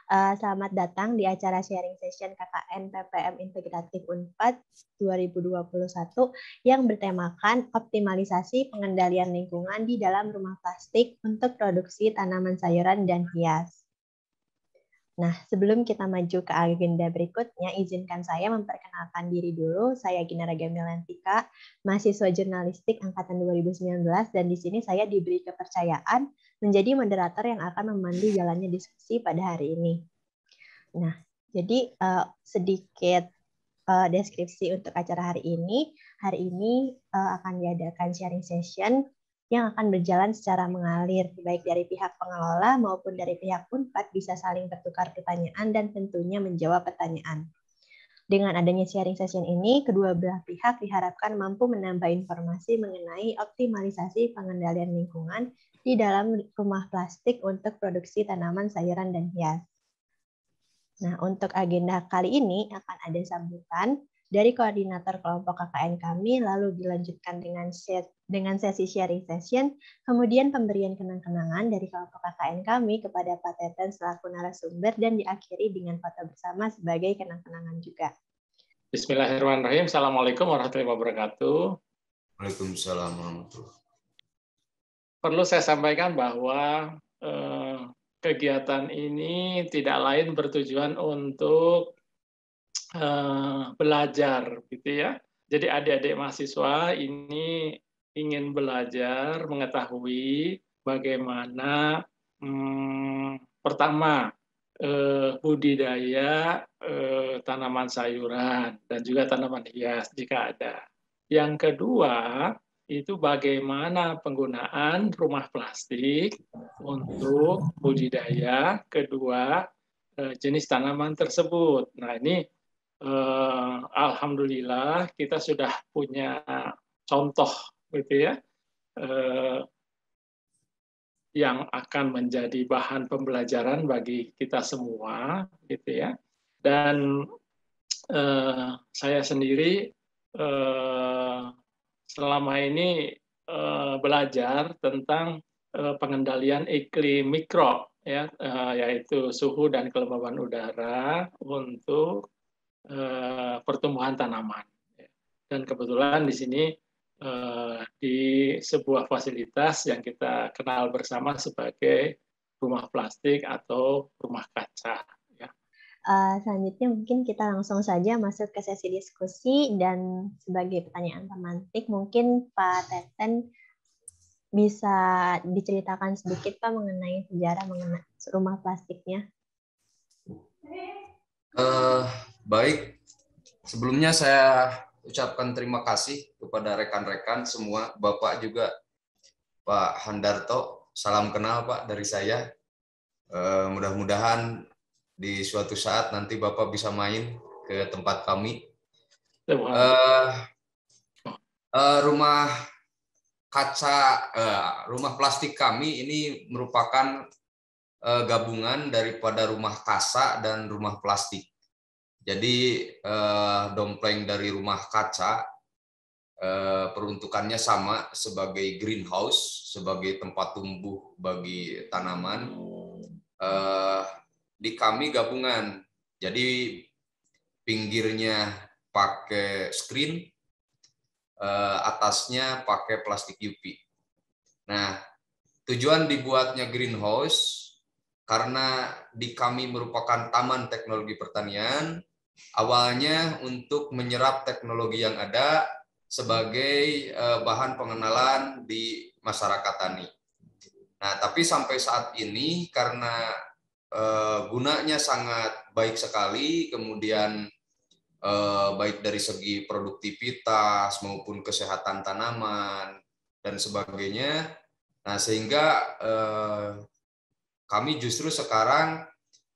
Selamat datang di acara sharing session KKN PPM Integratif Unpad 2021 yang bertemakan optimalisasi pengendalian lingkungan di dalam rumah plastik untuk produksi tanaman sayuran dan hias. Nah, sebelum kita maju ke agenda berikutnya, izinkan saya memperkenalkan diri dulu. Saya Ginara Gamilantika, mahasiswa jurnalistik angkatan 2019, dan di sini saya diberi kepercayaan menjadi moderator yang akan memandu jalannya diskusi pada hari ini. Nah, jadi sedikit deskripsi untuk acara hari ini. Hari ini akan diadakan sharing session yang akan berjalan secara mengalir, baik dari pihak pengelola maupun dari pihak Unpad bisa saling bertukar pertanyaan dan tentunya menjawab pertanyaan. Dengan adanya sharing session ini, kedua belah pihak diharapkan mampu menambah informasi mengenai optimalisasi pengendalian lingkungan di dalam rumah plastik untuk produksi tanaman sayuran dan hias. Nah, untuk agenda kali ini akan ada sambutan dari koordinator kelompok KKN kami, lalu dilanjutkan dengan sesi sharing session, kemudian pemberian kenang-kenangan dari kelompok KKN kami kepada Pak Teten selaku narasumber, dan diakhiri dengan foto bersama sebagai kenang-kenangan juga. Bismillahirrahmanirrahim. Assalamualaikum warahmatullahi wabarakatuh. Waalaikumsalam warahmatullahi wabarakatuh. Perlu saya sampaikan bahwa kegiatan ini tidak lain bertujuan untuk belajar, gitu ya. Jadi adik-adik mahasiswa ini ingin belajar, mengetahui bagaimana pertama budidaya tanaman sayuran dan juga tanaman hias jika ada. Yang kedua itu bagaimana penggunaan rumah plastik untuk budidaya kedua jenis tanaman tersebut. Nah ini alhamdulillah kita sudah punya contoh gitu ya yang akan menjadi bahan pembelajaran bagi kita semua gitu ya. Dan saya sendiri selama ini belajar tentang pengendalian iklim mikro ya, yaitu suhu dan kelembaban udara untuk pertumbuhan tanaman. Dan kebetulan di sini di sebuah fasilitas yang kita kenal bersama sebagai rumah plastik atau rumah kaca. Ya. Selanjutnya mungkin kita langsung saja masuk ke sesi diskusi, dan sebagai pertanyaan pemantik mungkin Pak Teten bisa diceritakan sedikit Pak mengenai sejarah mengenai rumah plastiknya. Baik, sebelumnya saya ucapkan terima kasih kepada rekan-rekan semua, Bapak juga Pak Handarto, salam kenal Pak dari saya. Mudah-mudahan di suatu saat nanti Bapak bisa main ke tempat kami. Rumah kaca, rumah plastik kami ini merupakan gabungan daripada rumah kasa dan rumah plastik. Jadi dompleng dari rumah kaca peruntukannya sama sebagai greenhouse, sebagai tempat tumbuh bagi tanaman. Di kami gabungan, jadi pinggirnya pakai screen, atasnya pakai plastik UV. Nah, tujuan dibuatnya greenhouse karena di kami merupakan taman teknologi pertanian, awalnya untuk menyerap teknologi yang ada sebagai bahan pengenalan di masyarakat tani. Nah, tapi sampai saat ini karena gunanya sangat baik sekali, kemudian baik dari segi produktivitas maupun kesehatan tanaman dan sebagainya. Nah, sehingga kami justru sekarang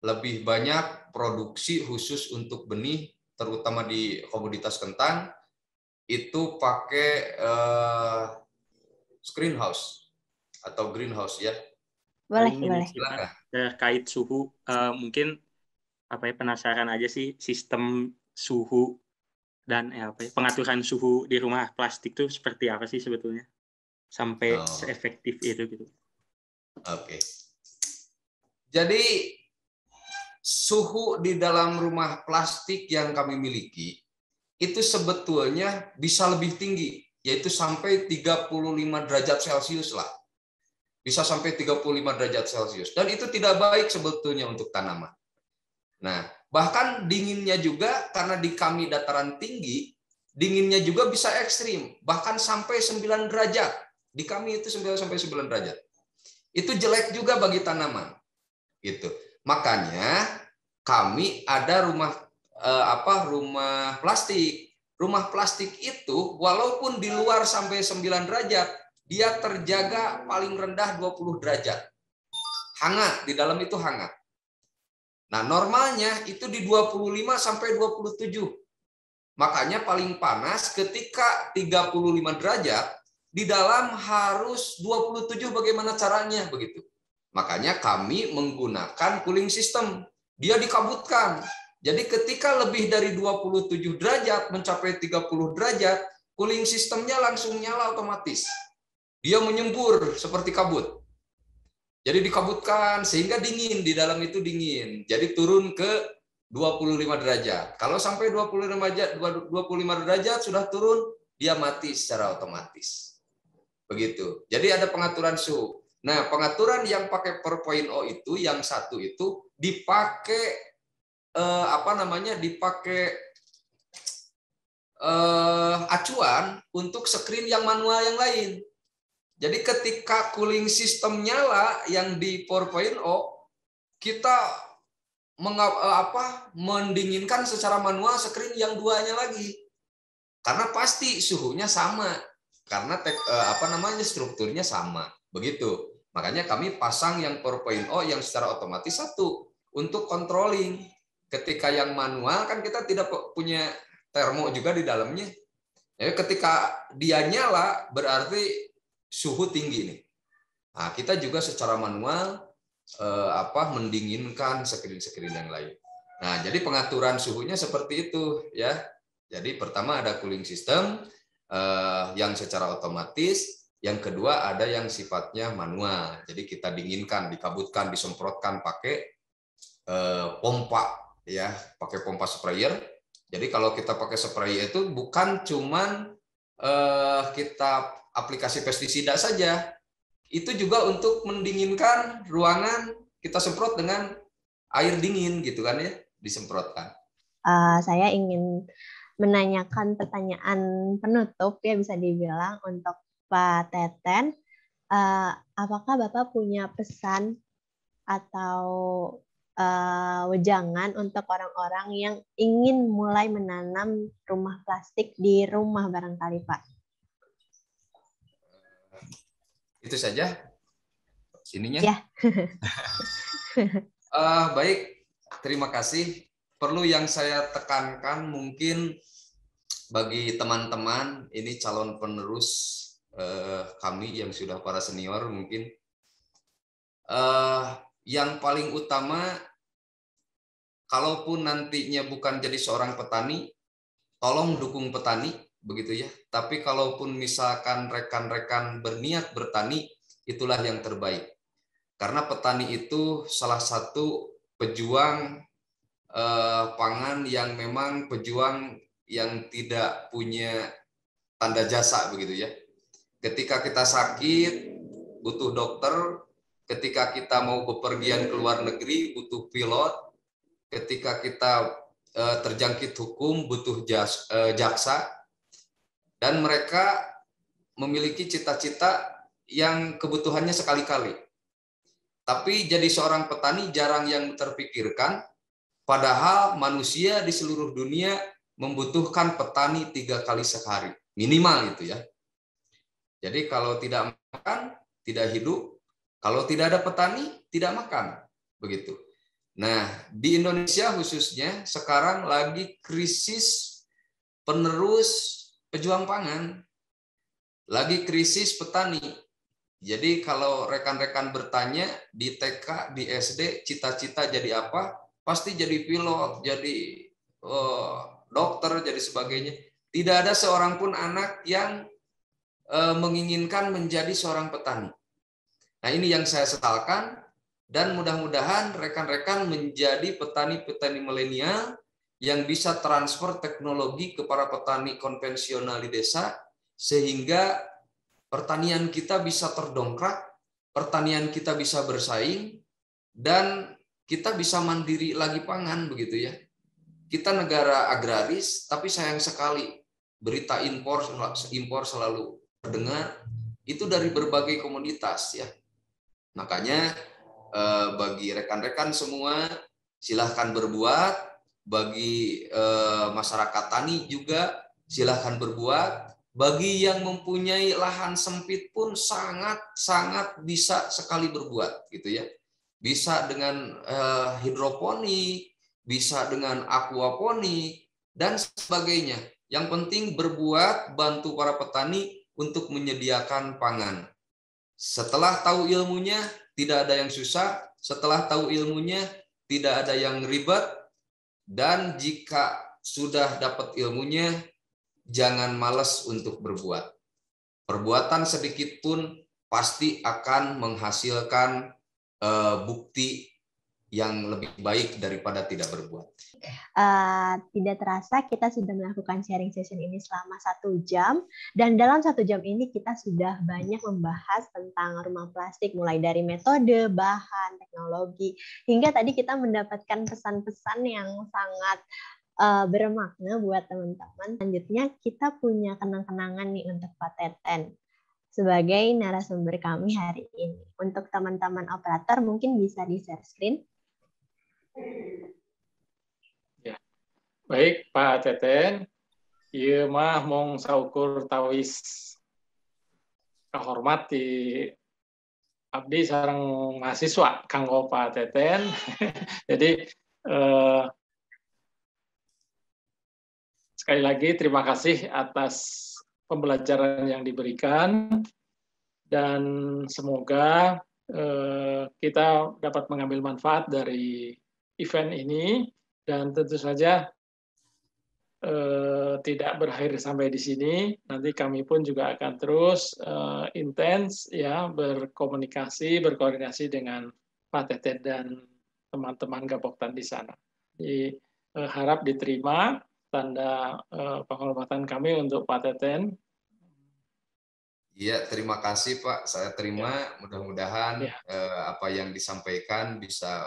lebih banyak produksi khusus untuk benih, terutama di komoditas kentang, itu pakai screenhouse atau greenhouse ya. Boleh. Terkait suhu, mungkin penasaran aja sih sistem suhu dan pengaturan suhu di rumah plastik itu seperti apa sih sebetulnya sampai seefektif itu gitu. Oke. Jadi suhu di dalam rumah plastik yang kami miliki itu sebetulnya bisa lebih tinggi, yaitu sampai 35 derajat Celcius lah. Bisa sampai 35 derajat Celcius. Dan itu tidak baik sebetulnya untuk tanaman. Nah, bahkan dinginnya juga karena di kami dataran tinggi, dinginnya juga bisa ekstrim, bahkan sampai 9 derajat. Di kami itu 9 sampai 9 derajat. Itu jelek juga bagi tanaman. Gitu. Makanya kami ada rumah plastik. Rumah plastik itu walaupun di luar sampai 9 derajat, dia terjaga paling rendah 20 derajat. Hangat, di dalam itu hangat. Nah, normalnya itu di 25 sampai 27. Makanya paling panas ketika 35 derajat, di dalam harus 27, bagaimana caranya begitu. Makanya kami menggunakan cooling system. Dia dikabutkan. Jadi ketika lebih dari 27 derajat mencapai 30 derajat, cooling systemnya langsung nyala otomatis. Dia menyembur seperti kabut. Jadi dikabutkan sehingga dingin, di dalam itu dingin. Jadi turun ke 25 derajat. Kalau sampai 25 derajat sudah turun, dia mati secara otomatis. Begitu. Jadi ada pengaturan suhu. Nah, pengaturan yang pakai 4.0 itu, yang satu itu dipakai dipakai acuan untuk screen yang manual yang lain. Jadi ketika cooling system nyala yang di 4.0, kita mendinginkan secara manual screen yang duanya lagi. Karena pasti suhunya sama. Karena strukturnya sama. Begitu. Makanya kami pasang yang 4.0 yang secara otomatis satu untuk controlling. Ketika yang manual kan kita tidak punya termo juga di dalamnya. Jadi ketika dia nyala berarti suhu tinggi nih. Nah, kita juga secara manual mendinginkan screen-screen yang lain. Nah, jadi pengaturan suhunya seperti itu ya. Jadi pertama ada cooling system yang secara otomatis, yang kedua ada yang sifatnya manual. Jadi kita dinginkan, dikabutkan, disemprotkan pakai pompa ya, pakai pompa sprayer. Jadi kalau kita pakai sprayer itu bukan cuman kita aplikasi pestisida saja, itu juga untuk mendinginkan ruangan, kita semprot dengan air dingin gitu kan ya, disemprotkan. Saya ingin menanyakan pertanyaan penutup ya, bisa dibilang untuk Pak Teten. Apakah Bapak punya pesan atau wejangan untuk orang-orang yang ingin mulai menanam rumah plastik di rumah barangkali, Pak? Itu saja sininya. Ya. Baik, terima kasih. Perlu yang saya tekankan mungkin bagi teman-teman ini calon penerus kami yang sudah para senior mungkin yang paling utama, kalaupun nantinya bukan jadi seorang petani, tolong dukung petani begitu ya. Tapi kalaupun misalkan rekan-rekan berniat bertani, itulah yang terbaik. Karena petani itu salah satu pejuang pangan yang memang pejuang yang tidak punya tanda jasa begitu ya. Ketika kita sakit butuh dokter, ketika kita mau bepergian ke luar negeri butuh pilot, ketika kita terjangkit hukum butuh jaksa, dan mereka memiliki cita-cita yang kebutuhannya sekali-kali. Tapi jadi seorang petani jarang yang terpikirkan, padahal manusia di seluruh dunia membutuhkan petani 3 kali sehari minimal itu ya. Jadi kalau tidak makan tidak hidup, kalau tidak ada petani tidak makan begitu. Nah di Indonesia khususnya sekarang lagi krisis penerus pejuang pangan, lagi krisis petani. Jadi kalau rekan-rekan bertanya di TK di SD cita-cita jadi apa, pasti jadi pilot, jadi dokter, jadi sebagainya. Tidak ada seorang pun anak yang menginginkan menjadi seorang petani. Nah ini yang saya sesalkan, Dan mudah-mudahan rekan-rekan menjadi petani-petani milenial yang bisa transfer teknologi ke para petani konvensional di desa, sehingga pertanian kita bisa terdongkrak, pertanian kita bisa bersaing, dan kita bisa mandiri lagi pangan, begitu ya. Kita negara agraris, tapi sayang sekali berita impor selalu terdengar, itu dari berbagai komoditas ya. Makanya bagi rekan-rekan semua, silahkan berbuat. Bagi masyarakat tani juga silahkan berbuat. Bagi yang mempunyai lahan sempit pun sangat bisa sekali berbuat, gitu ya. Bisa dengan hidroponik, bisa dengan aquaponik dan sebagainya. Yang penting berbuat, bantu para petani untuk menyediakan pangan. Setelah tahu ilmunya, tidak ada yang susah. Setelah tahu ilmunya, tidak ada yang ribet. Dan jika sudah dapat ilmunya, jangan malas untuk berbuat. Perbuatan sedikit pun pasti akan menghasilkan bukti yang lebih baik daripada tidak berbuat. Tidak terasa kita sudah melakukan sharing session ini selama 1 jam, dan dalam 1 jam ini kita sudah banyak membahas tentang rumah plastik, mulai dari metode, bahan, teknologi, hingga tadi kita mendapatkan pesan-pesan yang sangat bermakna buat teman-teman. Selanjutnya kita punya kenang-kenangan nih untuk Pak Teten sebagai narasumber kami hari ini. Untuk teman-teman operator mungkin bisa di-share screen. Baik, Pak Teten, ieu mah mung saukur tawis kahormat di abdi sareng mahasiswa kanggo Pak Teten. Jadi sekali lagi terima kasih atas pembelajaran yang diberikan, dan semoga kita dapat mengambil manfaat dari event ini, dan tentu saja tidak berakhir sampai di sini. Nanti kami pun juga akan terus intens ya berkomunikasi, berkoordinasi dengan Pak Teten dan teman-teman Gapoktan di sana. Jadi harap diterima tanda penghormatan kami untuk Pak Teten. Iya, terima kasih Pak. Saya terima. Mudah-mudahan ya. Apa yang disampaikan bisa